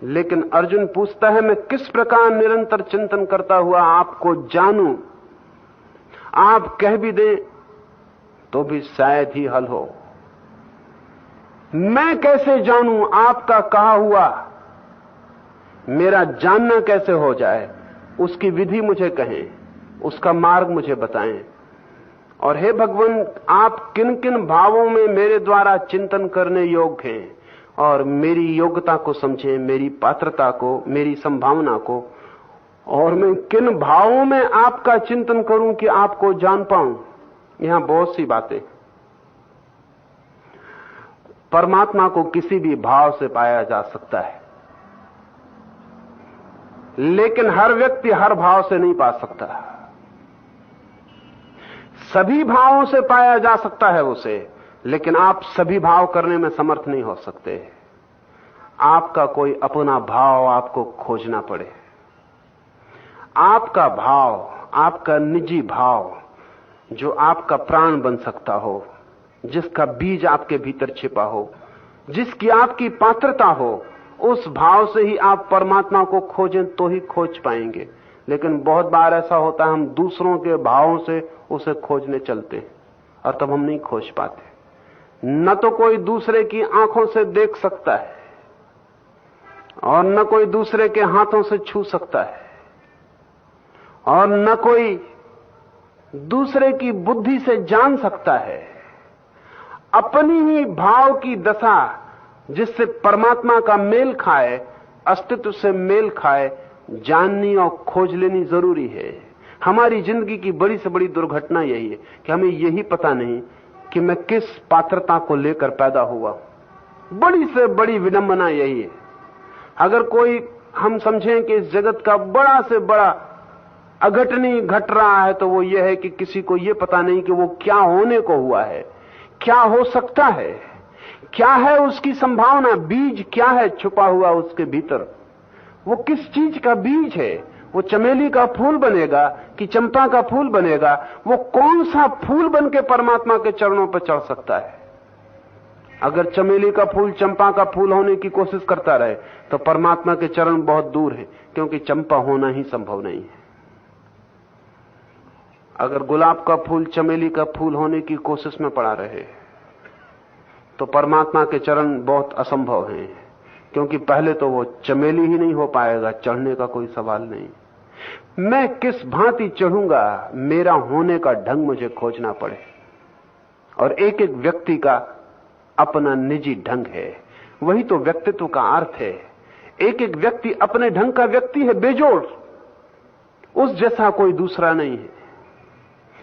लेकिन अर्जुन पूछता है, मैं किस प्रकार निरंतर चिंतन करता हुआ आपको जानूं? आप कह भी दें तो भी शायद ही हल हो। मैं कैसे जानूं आपका कहा हुआ? मेरा जानना कैसे हो जाए? उसकी विधि मुझे कहें, उसका मार्ग मुझे बताएं। और हे भगवान, आप किन किन भावों में मेरे द्वारा चिंतन करने योग्य हैं, और मेरी योग्यता को समझें, मेरी पात्रता को, मेरी संभावना को, और मैं किन भावों में आपका चिंतन करूं कि आपको जान पाऊं। यहां बहुत सी बातें। परमात्मा को किसी भी भाव से पाया जा सकता है, लेकिन हर व्यक्ति हर भाव से नहीं पा सकता। सभी भावों से पाया जा सकता है उसे, लेकिन आप सभी भाव करने में समर्थ नहीं हो सकते। आपका कोई अपना भाव आपको खोजना पड़े। आपका भाव, आपका निजी भाव, जो आपका प्राण बन सकता हो, जिसका बीज आपके भीतर छिपा हो, जिसकी आपकी पात्रता हो, उस भाव से ही आप परमात्मा को खोजें तो ही खोज पाएंगे। लेकिन बहुत बार ऐसा होता है, हम दूसरों के भावों से उसे खोजने चलते हैं और तब हम नहीं खोज पाते। न तो कोई दूसरे की आंखों से देख सकता है, और न कोई दूसरे के हाथों से छू सकता है, और न कोई दूसरे की बुद्धि से जान सकता है। अपनी ही भाव की दशा, जिससे परमात्मा का मेल खाए, अस्तित्व से मेल खाए, जाननी और खोज लेनी जरूरी है। हमारी जिंदगी की बड़ी से बड़ी दुर्घटना यही है कि हमें यही पता नहीं कि मैं किस पात्रता को लेकर पैदा हुआ। बड़ी से बड़ी विडंबना यही है। अगर कोई, हम समझें कि इस जगत का बड़ा से बड़ा अघटनी घट रहा है, तो वो ये है कि किसी को ये पता नहीं कि वो क्या होने को हुआ है, क्या हो सकता है, क्या है उसकी संभावना, बीज क्या है छुपा हुआ उसके भीतर, वो किस चीज का बीज है, वो चमेली का फूल बनेगा कि चंपा का फूल बनेगा, वो कौन सा फूल बन के परमात्मा के चरणों पर चढ़ सकता है। अगर चमेली का फूल चंपा का फूल होने की कोशिश करता रहे तो परमात्मा के चरण बहुत दूर है, क्योंकि चंपा होना ही संभव नहीं है। अगर गुलाब का फूल चमेली का फूल होने की कोशिश में पड़ा रहे तो परमात्मा के चरण बहुत असंभव हैं, क्योंकि पहले तो वो चमेली ही नहीं हो पाएगा, चढ़ने का कोई सवाल नहीं। मैं किस भांति चढ़ूंगा, मेरा होने का ढंग मुझे खोजना पड़े। और एक एक व्यक्ति का अपना निजी ढंग है, वही तो व्यक्तित्व का अर्थ है। एक एक व्यक्ति अपने ढंग का व्यक्ति है, बेजोड़, उस जैसा कोई दूसरा नहीं है।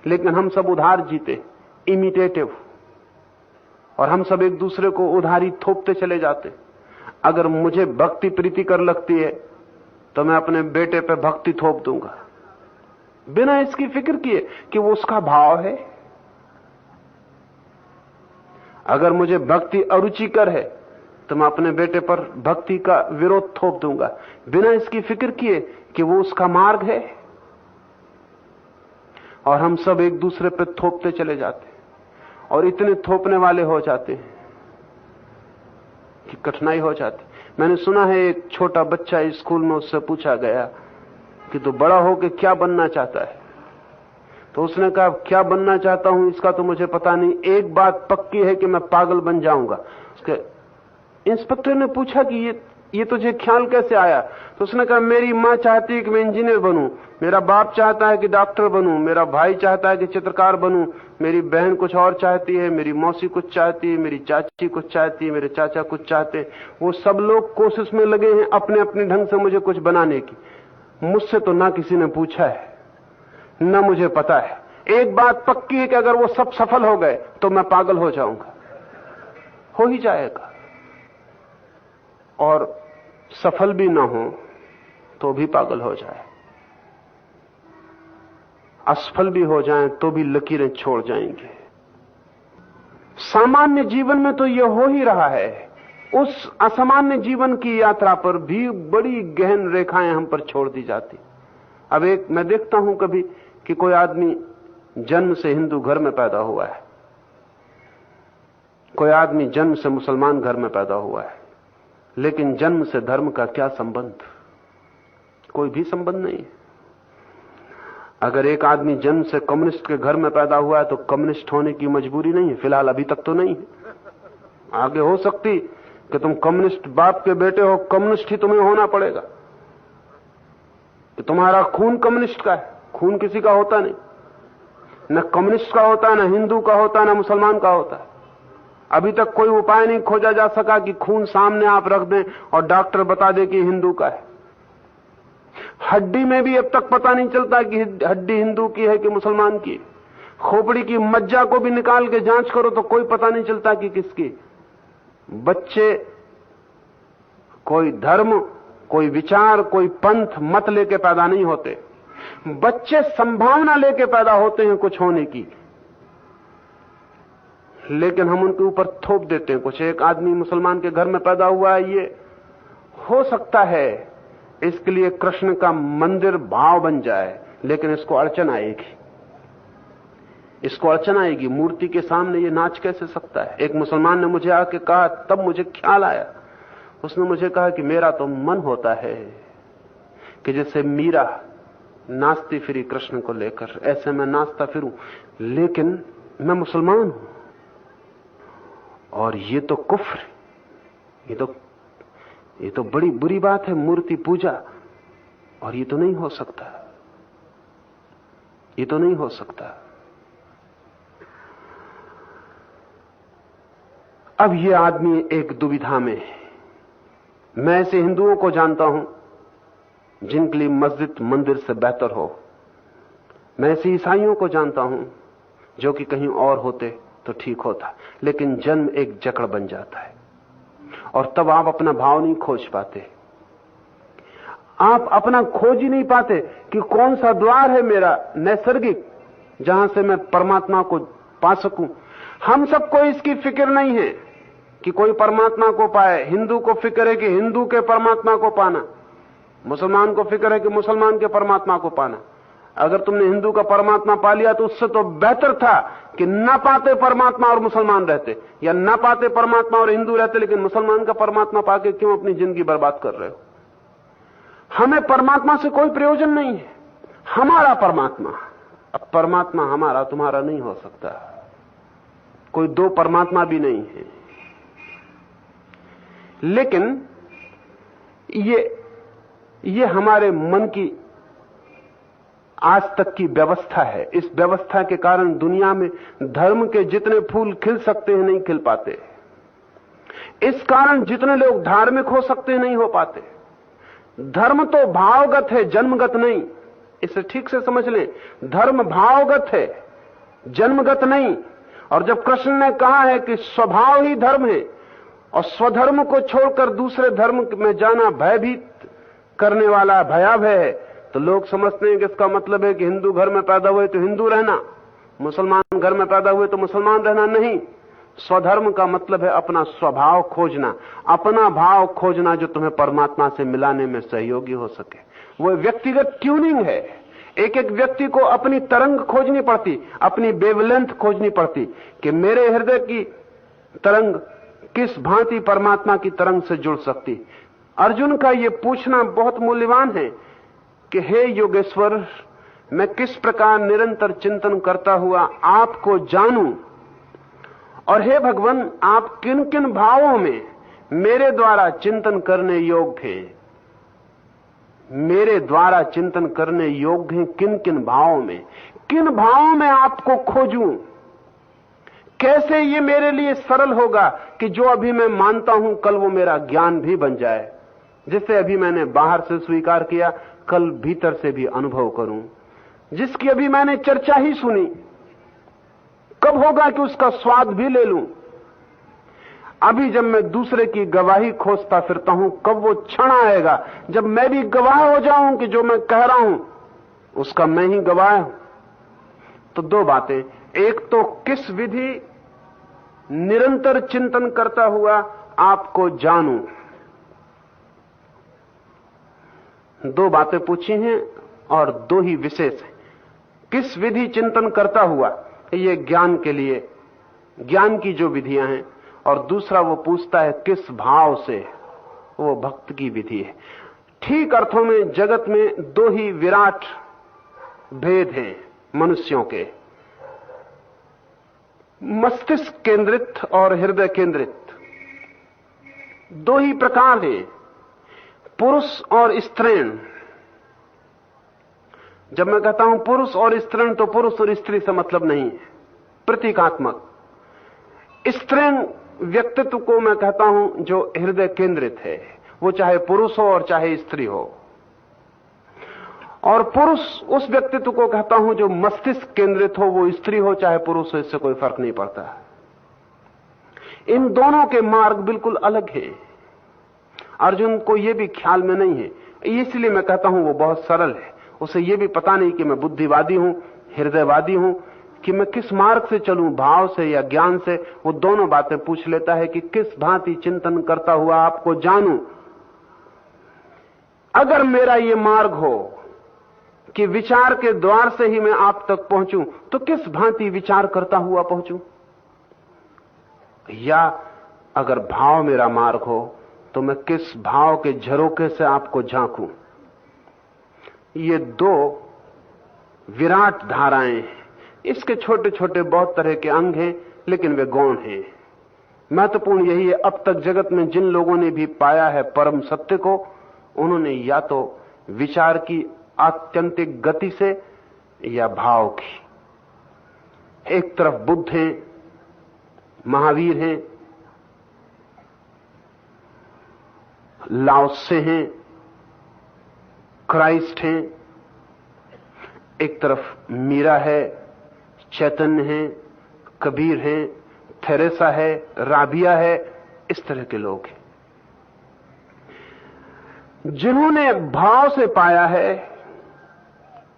लेकिन हम सब उधार जीते, इमिटेटिव, और हम सब एक दूसरे को उधारी थोपते चले जाते। अगर मुझे भक्ति प्रीति कर लगती है तो मैं अपने बेटे पे भक्ति थोप दूंगा, बिना इसकी फिक्र किए कि वो उसका भाव है। अगर मुझे भक्ति अरुचिकर है तो मैं अपने बेटे पर भक्ति का विरोध थोप दूंगा, बिना इसकी फिक्र किए कि वो उसका मार्ग है। और हम सब एक दूसरे पे थोपते चले जाते, और इतने थोपने वाले हो जाते हैं कि कठिनाई हो जाती। मैंने सुना है एक छोटा बच्चा स्कूल में, उससे पूछा गया कि तू बड़ा होकर क्या बनना चाहता है? तो उसने कहा, क्या बनना चाहता हूं इसका तो मुझे पता नहीं, एक बात पक्की है कि मैं पागल बन जाऊंगा। उसके इंस्पेक्टर ने पूछा कि ये तुझे ख्याल कैसे आया? तो उसने कहा, मेरी माँ चाहती है कि मैं इंजीनियर बनूं, मेरा बाप चाहता है कि डॉक्टर बनूं, मेरा भाई चाहता है कि चित्रकार बनूं, मेरी बहन कुछ और चाहती है, मेरी मौसी कुछ चाहती है, मेरी चाची कुछ चाहती है, मेरे चाचा कुछ चाहते हैं। वो सब लोग कोशिश में लगे हैं अपने अपने ढंग से मुझे कुछ बनाने की। मुझसे तो ना किसी ने पूछा है, ना मुझे पता है। एक बात पक्की है कि अगर वो सब सफल हो गए तो मैं पागल हो जाऊंगा, हो ही जाएगा। और सफल भी ना हो तो भी पागल हो जाए, असफल भी हो जाएं तो भी लकीरें छोड़ जाएंगे। सामान्य जीवन में तो यह हो ही रहा है, उस असामान्य जीवन की यात्रा पर भी बड़ी गहन रेखाएं हम पर छोड़ दी जाती। अब एक मैं देखता हूं कभी कि कोई आदमी जन्म से हिंदू घर में पैदा हुआ है, कोई आदमी जन्म से मुसलमान घर में पैदा हुआ है, लेकिन जन्म से धर्म का क्या संबंध? कोई भी संबंध नहीं। अगर एक आदमी जन्म से कम्युनिस्ट के घर में पैदा हुआ है तो कम्युनिस्ट होने की मजबूरी नहीं है। फिलहाल अभी तक तो नहीं है, आगे हो सकती कि तुम कम्युनिस्ट बाप के बेटे हो, कम्युनिस्ट ही तुम्हें होना पड़ेगा कि तुम्हारा खून कम्युनिस्ट का है। खून किसी का होता नहीं, न कम्युनिस्ट का होता, न हिंदू का होता, न मुसलमान का होता है। अभी तक कोई उपाय नहीं खोजा जा सका कि खून सामने आप रख दें और डॉक्टर बता दे कि हिंदू का है। हड्डी में भी अब तक पता नहीं चलता कि हड्डी हिंदू की है कि मुसलमान की। खोपड़ी की मज्जा को भी निकाल के जांच करो तो कोई पता नहीं चलता कि किसकी। बच्चे कोई धर्म, कोई विचार, कोई पंथ मत लेके पैदा नहीं होते। बच्चे संभावना लेके पैदा होते हैं कुछ होने की, लेकिन हम उनके ऊपर थोप देते हैं कुछ। एक आदमी मुसलमान के घर में पैदा हुआ है, ये हो सकता है इसके लिए कृष्ण का मंदिर भाव बन जाए, लेकिन इसको अड़चन आएगी, इसको अड़चन आएगी। मूर्ति के सामने ये नाच कैसे सकता है? एक मुसलमान ने मुझे आके कहा, तब मुझे ख्याल आया। उसने मुझे कहा कि मेरा तो मन होता है कि जैसे मीरा नाचती फिरी कृष्ण को लेकर, ऐसे मैं नाचता फिरूं, लेकिन मैं मुसलमान हूं और ये तो कुफ्र, ये तो बड़ी बुरी बात है, मूर्ति पूजा, और ये तो नहीं हो सकता, ये तो नहीं हो सकता। अब ये आदमी एक दुविधा में है। मैं ऐसे हिंदुओं को जानता हूं जिनके लिए मस्जिद मंदिर से बेहतर हो। मैं ऐसे ईसाइयों को जानता हूं जो कि कहीं और होते तो ठीक होता, लेकिन जन्म एक जकड़ बन जाता है और तब आप अपना भाव नहीं खोज पाते। आप अपना खोज ही नहीं पाते कि कौन सा द्वार है मेरा नैसर्गिक जहां से मैं परमात्मा को पा सकूं। हम सबको इसकी फिक्र नहीं है कि कोई परमात्मा को पाए। हिंदू को फिक्र है कि हिंदू के परमात्मा को पाना, मुसलमान को फिक्र है कि मुसलमान के परमात्मा को पाना। अगर तुमने हिंदू का परमात्मा पा लिया तो उससे तो बेहतर था कि न पाते परमात्मा और मुसलमान रहते, या न पाते परमात्मा और हिंदू रहते, लेकिन मुसलमान का परमात्मा पाके क्यों अपनी जिंदगी बर्बाद कर रहे हो? हमें परमात्मा से कोई प्रयोजन नहीं है। हमारा परमात्मा, अब परमात्मा हमारा तुम्हारा नहीं हो सकता, कोई दो परमात्मा भी नहीं है। लेकिन ये हमारे मन की आज तक की व्यवस्था है। इस व्यवस्था के कारण दुनिया में धर्म के जितने फूल खिल सकते हैं नहीं खिल पाते। इस कारण जितने लोग धार्मिक हो सकते हैं नहीं हो पाते। धर्म तो भावगत है, जन्मगत नहीं। इसे ठीक से समझ लें, धर्म भावगत है, जन्मगत नहीं। और जब कृष्ण ने कहा है कि स्वभाव ही धर्म है और स्वधर्म को छोड़कर दूसरे धर्म में जाना भयभीत करने वाला भयावह है, तो लोग समझते हैं कि इसका मतलब है कि हिंदू घर में पैदा हुए तो हिंदू रहना, मुसलमान घर में पैदा हुए तो मुसलमान रहना। नहीं, स्वधर्म का मतलब है अपना स्वभाव खोजना, अपना भाव खोजना जो तुम्हें परमात्मा से मिलाने में सहयोगी हो सके। वो व्यक्तिगत ट्यूनिंग है। एक एक व्यक्ति को अपनी तरंग खोजनी पड़ती, अपनी वेवलेंथ खोजनी पड़ती कि मेरे हृदय की तरंग किस भांति परमात्मा की तरंग से जुड़ सकती। अर्जुन का यह पूछना बहुत मूल्यवान है कि हे योगेश्वर, मैं किस प्रकार निरंतर चिंतन करता हुआ आपको जानूं, और हे भगवान, आप किन किन भावों में मेरे द्वारा चिंतन करने योग्य हैं, मेरे द्वारा चिंतन करने योग्य हैं किन किन भावों में आपको खोजूं। कैसे ये मेरे लिए सरल होगा कि जो अभी मैं मानता हूं कल वो मेरा ज्ञान भी बन जाए, जिसे अभी मैंने बाहर से स्वीकार किया कल भीतर से भी अनुभव करूं, जिसकी अभी मैंने चर्चा ही सुनी कब होगा कि उसका स्वाद भी ले लूं। अभी जब मैं दूसरे की गवाही खोजता फिरता हूं, कब वो क्षण आएगा जब मैं भी गवाह हो जाऊं कि जो मैं कह रहा हूं उसका मैं ही गवाह हूं। तो दो बातें, एक तो किस विधि निरंतर चिंतन करता हुआ आपको जानूं, दो बातें पूछी हैं और दो ही विशेष हैं। किस विधि चिंतन करता हुआ, ये ज्ञान के लिए ज्ञान की जो विधियां हैं, और दूसरा वो पूछता है किस भाव से, वो भक्त की विधि है। ठीक अर्थों में जगत में दो ही विराट भेद हैं मनुष्यों के, मस्तिष्क केंद्रित और हृदय केंद्रित। दो ही प्रकार हैं, पुरुष और स्त्रीण। जब मैं कहता हूं पुरुष और स्त्रीण तो पुरुष और स्त्री से मतलब नहीं है, प्रतीकात्मक। स्त्रीण व्यक्तित्व को मैं कहता हूं जो हृदय केंद्रित है, वो चाहे पुरुष हो और चाहे स्त्री हो। और पुरुष उस व्यक्तित्व को कहता हूं जो मस्तिष्क केंद्रित हो, वो स्त्री हो चाहे पुरुष हो, इससे कोई फर्क नहीं पड़ता। इन दोनों के मार्ग बिल्कुल अलग हैं। अर्जुन को यह भी ख्याल में नहीं है, इसलिए मैं कहता हूं वो बहुत सरल है। उसे यह भी पता नहीं कि मैं बुद्धिवादी हूं, हृदयवादी हूं, कि मैं किस मार्ग से चलूं, भाव से या ज्ञान से। वो दोनों बातें पूछ लेता है कि किस भांति चिंतन करता हुआ आपको जानूं। अगर मेरा ये मार्ग हो कि विचार के द्वार से ही मैं आप तक पहुंचूं, तो किस भांति विचार करता हुआ पहुंचूं। या अगर भाव मेरा मार्ग हो तो मैं किस भाव के झरोखे से आपको झांकूं। ये दो विराट धाराएं हैं। इसके छोटे छोटे बहुत तरह के अंग हैं, लेकिन वे गौण हैं। महत्वपूर्ण यही है, अब तक जगत में जिन लोगों ने भी पाया है परम सत्य को, उन्होंने या तो विचार की आत्यंतिक गति से या भाव की। एक तरफ बुद्ध हैं, महावीर हैं, लाओत्से हैं, क्राइस्ट हैं। एक तरफ मीरा है, चैतन्य है, कबीर है, थेरेसा है, राबिया है। इस तरह के लोग हैं जिन्होंने भाव से पाया है।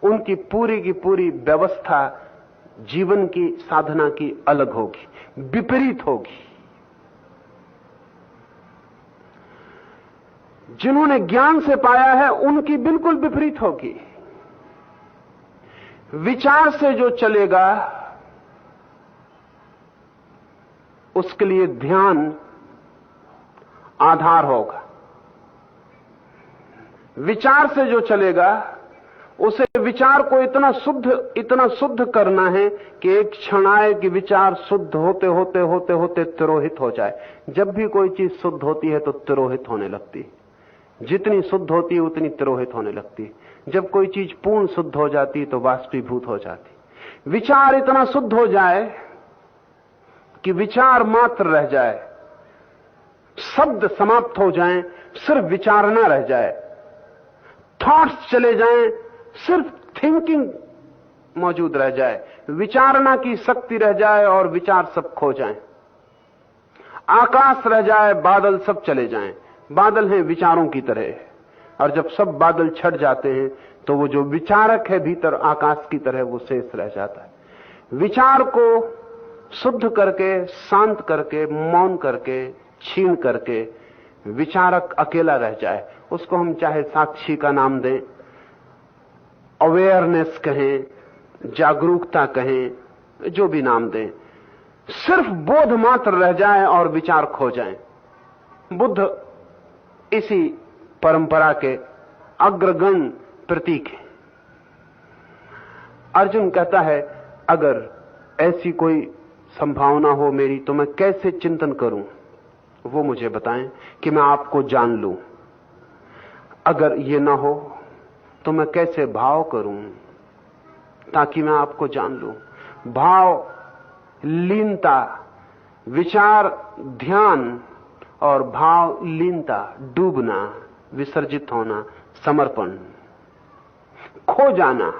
उनकी पूरी की पूरी व्यवस्था जीवन की साधना की अलग होगी, विपरीत होगी। जिन्होंने ज्ञान से पाया है उनकी बिल्कुल विपरीत होगी। विचार से जो चलेगा उसके लिए ध्यान आधार होगा। विचार से जो चलेगा उसे विचार को इतना शुद्ध करना है कि एक क्षण आए कि विचार शुद्ध होते होते होते होते तिरोहित हो जाए। जब भी कोई चीज शुद्ध होती है तो तिरोहित होने लगती है। जितनी शुद्ध होती है उतनी तिरोहित होने लगती है। जब कोई चीज पूर्ण शुद्ध हो जाती है तो वाष्पीभूत हो जाती। विचार इतना शुद्ध हो जाए कि विचार मात्र रह जाए, शब्द समाप्त हो जाएं, सिर्फ विचारना रह जाए, थॉट्स चले जाएं, सिर्फ थिंकिंग मौजूद रह जाए, विचारना की शक्ति रह जाए और विचार सब खो जाएं। आकाश रह जाए, बादल सब चले जाएं। बादल हैं विचारों की तरह, और जब सब बादल छट जाते हैं तो वो जो विचारक है भीतर आकाश की तरह वो शेष रह जाता है। विचार को शुद्ध करके, शांत करके, मौन करके, छीन करके विचारक अकेला रह जाए। उसको हम चाहे साक्षी का नाम दें, अवेयरनेस कहें, जागरूकता कहें, जो भी नाम दें, सिर्फ बोध मात्र रह जाए और विचार खो जाएं। बुद्ध इसी परंपरा के अग्रगण्य प्रतीक है। अर्जुन कहता है, अगर ऐसी कोई संभावना हो मेरी तो मैं कैसे चिंतन करूं, वो मुझे बताएं कि मैं आपको जान लूं। अगर ये ना हो तो मैं कैसे भाव करूं ताकि मैं आपको जान लूं। भाव, लीनता, विचार, ध्यान और भाव, लीनता, डूबना, विसर्जित होना, समर्पण, खो जाना।